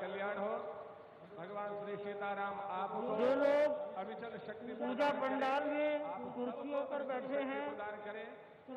कल्याण हो। भगवान श्री सीताराम आपको जो लोग अविचल शक्ति पूजा पंडाल में कुर्सियों पर बैठे हैं, प्रदान करें।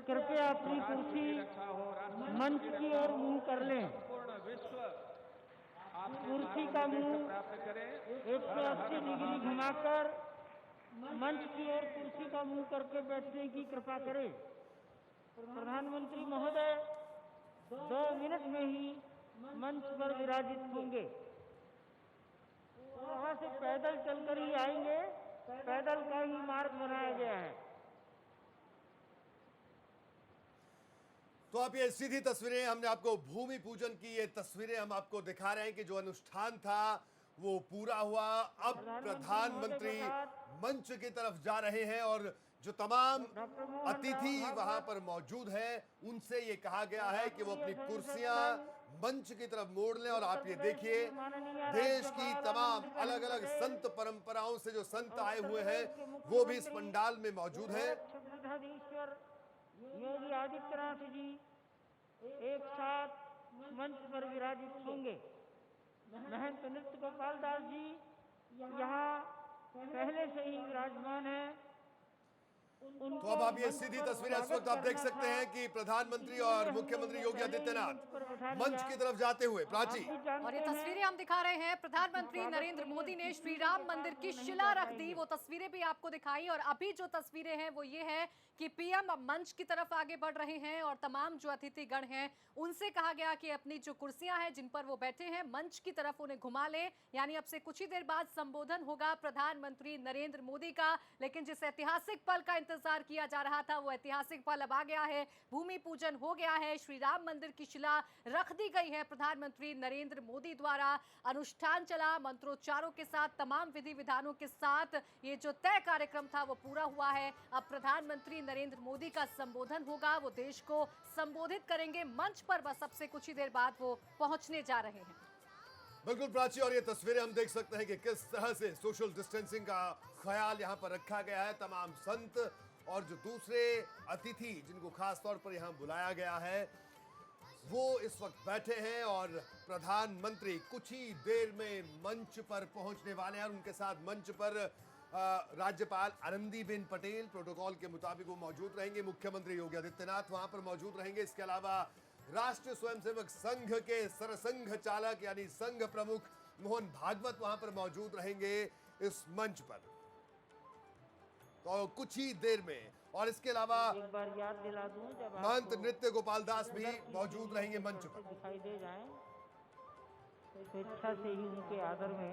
कृपया अपनी कुर्सी रक्षा हो, मंच की ओर मुंह कर लें। संपूर्ण विश्व आपके कुर्सी का मुंह प्राप्त करें। 180 डिग्री घुमाकर मंच की ओर कुर्सी का मुंह करके बैठने की कृपा करें। प्रधानमंत्री महोदय 2 मिनट में ही मंच पर विराजित होंगे। वहाँ से पैदल चलकर ही आएंगे, पैदल का ही मार्ग बनाया गया है। तो आप ये सीधी तस्वीरें, हमने आपको भूमि पूजन की ये तस्वीरें हम आपको दिखा रहे हैं कि जो अनुष्ठान था वो पूरा हुआ। अब प्रधानमंत्री मंच की तरफ जा रहे हैं और जो तमाम अतिथि वहां पर मौजूद हैं उनसे ये कहा गया है कि वो अपनी कुर्सियां मंच की तरफ मोड़ लें। और आप ये देखिए, देश की तमाम अलग अलग संत परंपराओं से जो संत आए हुए हैं वो भी इस पंडाल में मौजूद हैं। योगी आदित्यनाथ जी एक साथ मंच पर विराजित होंगे। महंत नृत्य गोपाल दास जी यहाँ पहले से ही विराजमान है। तो अब आप ये सीधी तस्वीरें इस वक्त आप देख सकते हैं कि प्रधानमंत्री और मुख्यमंत्री योगी आदित्यनाथ मंच की तरफ जाते हुए। प्राची, और ये तस्वीरें हम दिखा रहे हैं, प्रधानमंत्री नरेंद्र मोदी ने श्री राम मंदिर की शिला रख दी। वो तस्वीरें भी आपको दिखाई और अभी जो तस्वीरें हैं वो ये है कि पीएम मंच की तरफ आगे बढ़ रहे हैं और तमाम जो अतिथिगण हैं उनसे कहा गया कि अपनी जो कुर्सियां हैं जिन पर वो बैठे हैं मंच की तरफ उन्हें घुमा लें। यानी अब से कुछ ही देर बाद संबोधन होगा प्रधानमंत्री नरेंद्र मोदी का। लेकिन जिस ऐतिहासिक पल का इंतजार किया जा रहा था वो ऐतिहासिक पल अब आ गया है। भूमि पूजन हो गया है, श्री राम मंदिर की शिला रख दी गई है प्रधानमंत्री नरेंद्र मोदी द्वारा। अनुष्ठान चला मंत्रोच्चारों के साथ, तमाम विधि विधानों के साथ। ये जो तय कार्यक्रम था वो पूरा हुआ है। अब प्रधानमंत्री नरेंद्र मोदी का संबोधन होगा, वो देश को संबोधित करेंगे मंच पर। बस अब से कुछ ही देर बाद वो पहुंचने जा रहे हैं। बिल्कुल प्राची, और ये तस्वीरें हम देख सकते हैं कि किस तरह से सोशल डिस्टेंसिंग का ख्याल यहां पर रखा गया है। तमाम संत और जो दूसरे अतिथि जिनको खास तौर पर यहां बुलाया गया है वो इस वक्त बैठे हैं और प्रधानमंत्री कुछ ही देर में मंच पर पहुंचने वाले हैं। और उनके साथ मंच पर राज्यपाल आनंदीबेन पटेल प्रोटोकॉल के मुताबिक वो मौजूद रहेंगे। मुख्यमंत्री योगी आदित्यनाथ वहां पर मौजूद रहेंगे। इसके अलावा राष्ट्रीय स्वयंसेवक संघ के सरसंघ चालक यानी संघ प्रमुख मोहन भागवत वहां पर मौजूद रहेंगे इस मंच पर तो कुछ ही देर में। और इसके अलावा एक बार याद दिला दूं, जब महंत नृत्य गोपाल दास भी मौजूद रहेंगे मंच पर। दिखाई दे जाए तो स्वेच्छा से ही उनके आदर में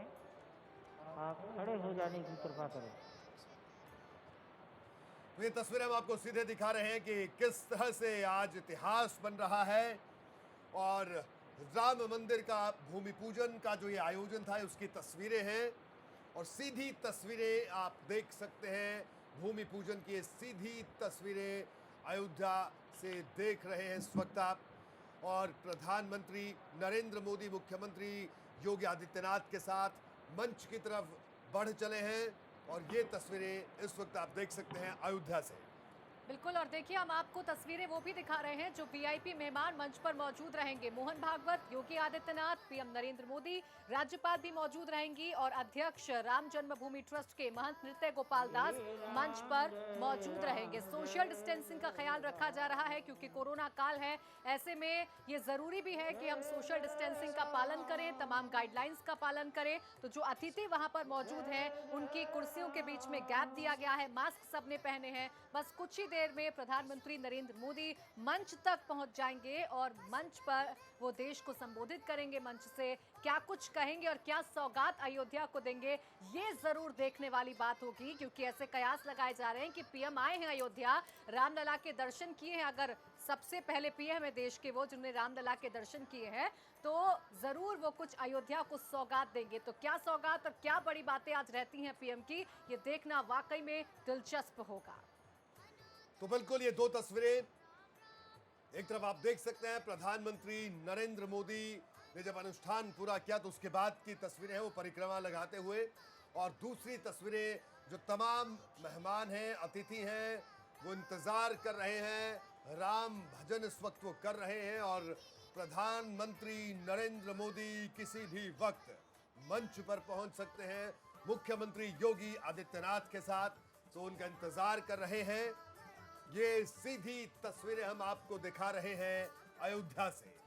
आप खड़े हो जाने की कृपा करें। तो ये तस्वीरें हम आपको सीधे दिखा रहे हैं कि किस तरह से आज इतिहास बन रहा है। और राम मंदिर का भूमि पूजन का जो ये आयोजन था उसकी तस्वीरें हैं और सीधी तस्वीरें आप देख सकते हैं। भूमि पूजन की सीधी तस्वीरें अयोध्या से देख रहे हैं इस वक्त आप। और प्रधानमंत्री नरेंद्र मोदी मुख्यमंत्री योगी आदित्यनाथ के साथ मंच की तरफ बढ़ चले हैं और ये तस्वीरें इस वक्त आप देख सकते हैं अयोध्या से। बिल्कुल, और देखिए हम आपको तस्वीरें वो भी दिखा रहे हैं जो वीआईपी मेहमान मंच पर मौजूद रहेंगे। मोहन भागवत, योगी आदित्यनाथ, पीएम नरेंद्र मोदी, राज्यपाल भी मौजूद रहेंगी और अध्यक्ष राम जन्मभूमि ट्रस्ट के महंत नृत्य गोपाल दास मंच पर मौजूद रहेंगे। सोशल डिस्टेंसिंग का ख्याल रखा जा रहा है क्योंकि कोरोना काल है। ऐसे में ये जरूरी भी है कि हम सोशल डिस्टेंसिंग का पालन करें, तमाम गाइडलाइंस का पालन करें। तो जो अतिथि वहां पर मौजूद हैं उनकी कुर्सियों के बीच में गैप दिया गया है, मास्क सबने पहने हैं। बस कुछ ही देर में प्रधानमंत्री नरेंद्र मोदी मंच तक पहुंच जाएंगे और मंच पर वो देश को संबोधित करेंगे। मंच से क्या कुछ कहेंगे और क्या सौगात अयोध्या को देंगे ये जरूर देखने वाली बात होगी क्योंकि ऐसे कयास लगाए जा रहे हैं कि पीएम आए हैं अयोध्या, रामलला के दर्शन किए हैं। अगर सबसे पहले पीएम है देश के वो जिन्होंने रामलला के दर्शन किए हैं तो जरूर वो कुछ अयोध्या को सौगात देंगे। तो क्या सौगात और क्या बड़ी बातें आज रहती हैं पीएम की, ये देखना वाकई में दिलचस्प होगा। तो बिल्कुल ये दो तस्वीरें, एक तरफ आप देख सकते हैं प्रधानमंत्री नरेंद्र मोदी ने जब अनुष्ठान पूरा किया तो उसके बाद की तस्वीरें हैं वो परिक्रमा लगाते हुए, और दूसरी तस्वीरें जो तमाम मेहमान हैं, अतिथि हैं, वो इंतजार कर रहे हैं, राम भजन इस वक्त वो कर रहे हैं और प्रधानमंत्री नरेंद्र मोदी किसी भी वक्त मंच पर पहुंच सकते हैं मुख्यमंत्री योगी आदित्यनाथ के साथ, तो उनका इंतजार कर रहे हैं। ये सीधी तस्वीरें हम आपको दिखा रहे हैं अयोध्या से।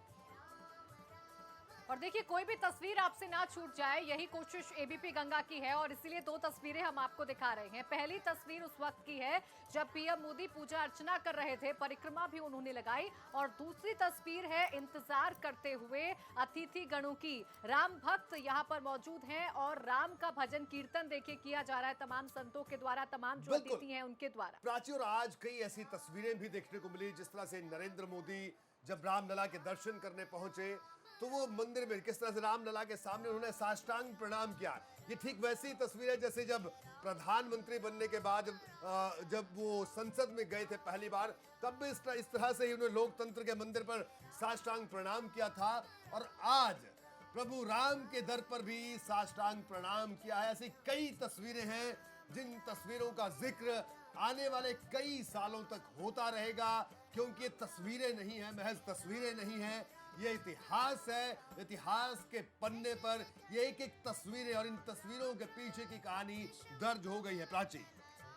और देखिए, कोई भी तस्वीर आपसे ना छूट जाए, यही कोशिश एबीपी गंगा की है और इसीलिए दो तस्वीरें हम आपको दिखा रहे हैं। पहली तस्वीर उस वक्त की है जब पीएम मोदी पूजा अर्चना कर रहे थे, परिक्रमा भी उन्होंने लगाई, और दूसरी तस्वीर है इंतजार करते हुए अतिथि गणों की। राम भक्त यहाँ पर मौजूद हैं और राम का भजन कीर्तन देखिए किया जा रहा है तमाम संतों के द्वारा, तमाम जो अतिथि हैं उनके द्वारा। प्राची, और आज कई ऐसी तस्वीरें भी देखने को मिली जिस तरह से नरेंद्र मोदी जब रामलला के दर्शन करने पहुंचे तो वो मंदिर में किस तरह से रामलला के सामने उन्होंने साष्टांग प्रणाम किया। ये ठीक वैसी तस्वीर है जैसे जब प्रधानमंत्री बनने के बाद जब वो संसद में गए थे पहली बार, तब भी इस तरह से ही उन्होंने लोकतंत्र के मंदिर पर साष्टांग प्रणाम किया था। और आज प्रभु राम के दर पर भी साष्टांग प्रणाम किया है। ऐसी कई तस्वीरें हैं जिन तस्वीरों का जिक्र आने वाले कई सालों तक होता रहेगा, क्योंकि ये तस्वीरें नहीं है, महज तस्वीरें नहीं है, ये इतिहास है। इतिहास के पन्ने पर ये एक एक तस्वीरें और इन तस्वीरों के पीछे की कहानी दर्ज हो गई है। प्राची,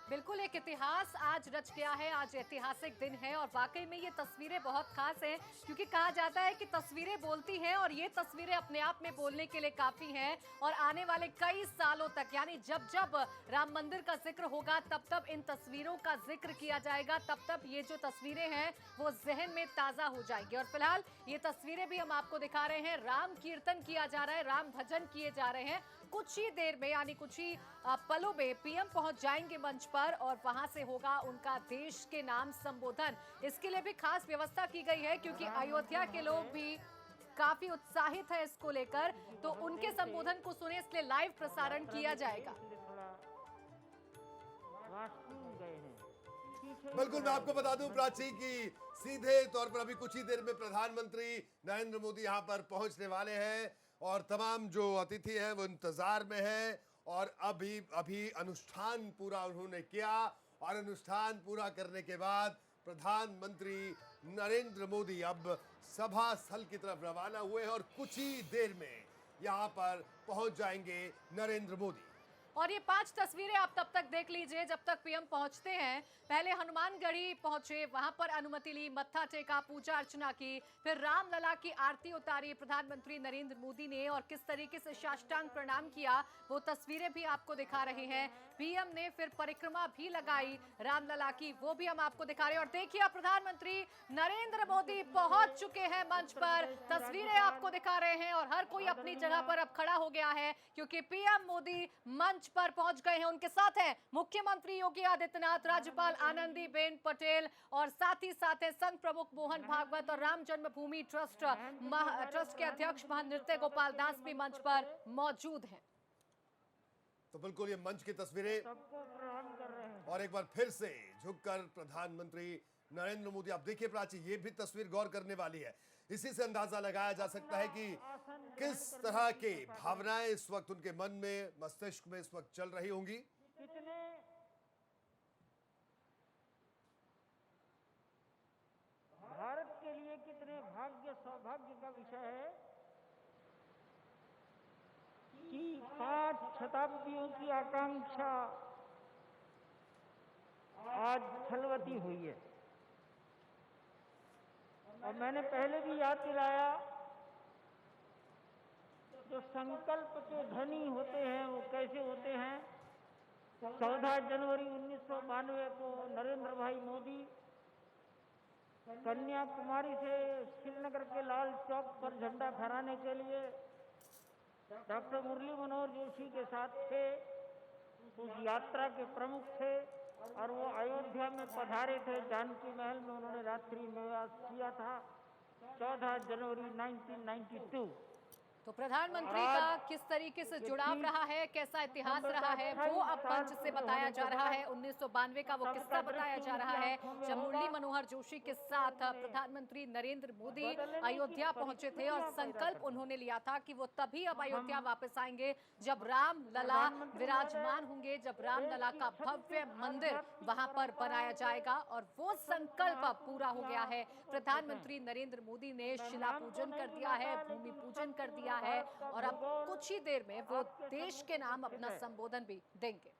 बिल्कुल एक इतिहास आज रच गया है, आज ऐतिहासिक दिन है और वाकई में ये तस्वीरें बहुत खास हैं, क्योंकि कहा जाता है कि तस्वीरें बोलती हैं और ये तस्वीरें अपने आप में बोलने के लिए काफी हैं। और आने वाले कई सालों तक, यानी जब जब राम मंदिर का जिक्र होगा तब तब इन तस्वीरों का जिक्र किया जाएगा, तब तब ये जो तस्वीरें हैं वो जहन में ताजा हो जाएंगी। और फिलहाल ये तस्वीरें भी हम आपको दिखा रहे हैं, राम कीर्तन किया जा रहा है, राम भजन किए जा रहे हैं। कुछ ही देर में, यानी कुछ ही पलों में पीएम पहुंच जाएंगे मंच पर और वहां से होगा उनका देश के नाम संबोधन। इसके लिए भी खास व्यवस्था की गई है, क्योंकि अयोध्या के लोग भी काफी उत्साहित है इसको लेकर, तो उनके संबोधन को सुने, इसलिए लाइव प्रसारण किया जाएगा। बिल्कुल, मैं आपको बता दूं प्राची की सीधे तौर पर अभी कुछ ही देर में प्रधानमंत्री नरेंद्र मोदी यहां पर पहुंचने वाले हैं और तमाम जो अतिथि हैं वो इंतजार में हैं। और अभी अनुष्ठान पूरा उन्होंने किया और अनुष्ठान पूरा करने के बाद प्रधानमंत्री नरेंद्र मोदी अब सभा स्थल की तरफ रवाना हुए हैं और कुछ ही देर में यहां पर पहुंच जाएंगे नरेंद्र मोदी। और ये 5 तस्वीरें आप तब तक देख लीजिए जब तक पीएम पहुंचते हैं। पहले हनुमानगढ़ी पहुंचे, वहां पर अनुमति ली, मत्था टेका, पूजा अर्चना की, फिर रामलला की आरती उतारी प्रधानमंत्री नरेंद्र मोदी ने और किस तरीके से साष्टांग प्रणाम किया वो तस्वीरें भी आपको दिखा रहे हैं। पीएम ने फिर परिक्रमा भी लगाई रामलला की, वो भी हम आपको दिखा रहे हैं। और देखिए, अब प्रधानमंत्री नरेंद्र मोदी पहुंच चुके हैं मंच पर, तस्वीरें आपको दिखा रहे हैं और हर कोई अपनी जगह पर अब खड़ा हो गया है, क्योंकि पीएम मोदी मंच पर पहुंच गए हैं। उनके साथ हैं मुख्यमंत्री योगी आदित्यनाथ, राज्यपाल आनंदीबेन पटेल और साथ ही साथ हैं संघ प्रमुख मोहन भागवत और राम जन्मभूमि ट्रस्ट के अध्यक्ष महंत नृत्य गोपाल दास भी मंच पर मौजूद हैं। तो बिल्कुल ये मंच की तस्वीरें सबको प्रणाम कर रहे हैं और एक बार फिर से झुककर प्रधानमंत्री नरेंद्र मोदी। अब देखिए प्राची, ये भी तस्वीर गौर करने वाली है। इसी से अंदाजा लगाया जा सकता है कि किस तरह की भावनाएं इस वक्त उनके मन में, मस्तिष्क में इस वक्त चल रही होंगी। कितने भारत के लिए कितने भाग्य सौभाग्य का विषय है कि 5 शताब्दियों की आकांक्षा आज फलवती हुई है। और मैंने पहले भी याद दिलाया, जो संकल्प के धनी होते हैं वो कैसे होते हैं। 14 जनवरी 1992 को नरेंद्र भाई मोदी कन्याकुमारी से श्रीनगर के लाल चौक पर झंडा फहराने के लिए डॉक्टर मुरली मनोहर जोशी के साथ थे, उस यात्रा के प्रमुख थे और वो अयोध्या में पधारे थे। जानकी महल में उन्होंने रात्रि निवास किया था 14 जनवरी 1992। तो प्रधानमंत्री का किस तरीके से जुड़ाव रहा है, कैसा इतिहास रहा है, वो अब मंच से बताया जा रहा है। 1992 का वो किस्सा बताया जा रहा है जब मुरली मनोहर जोशी के साथ प्रधानमंत्री नरेंद्र मोदी अयोध्या पहुंचे थे और संकल्प उन्होंने लिया था कि वो तभी अब अयोध्या वापस आएंगे जब राम लला विराजमान होंगे, जब राम लला का भव्य मंदिर वहां पर बनाया जाएगा। और वो संकल्प अब पूरा हो गया है। प्रधानमंत्री नरेंद्र मोदी ने शिला पूजन कर दिया है, भूमि पूजन कर दिया है और अब कुछ ही देर में वो देश के नाम अपना संबोधन भी देंगे।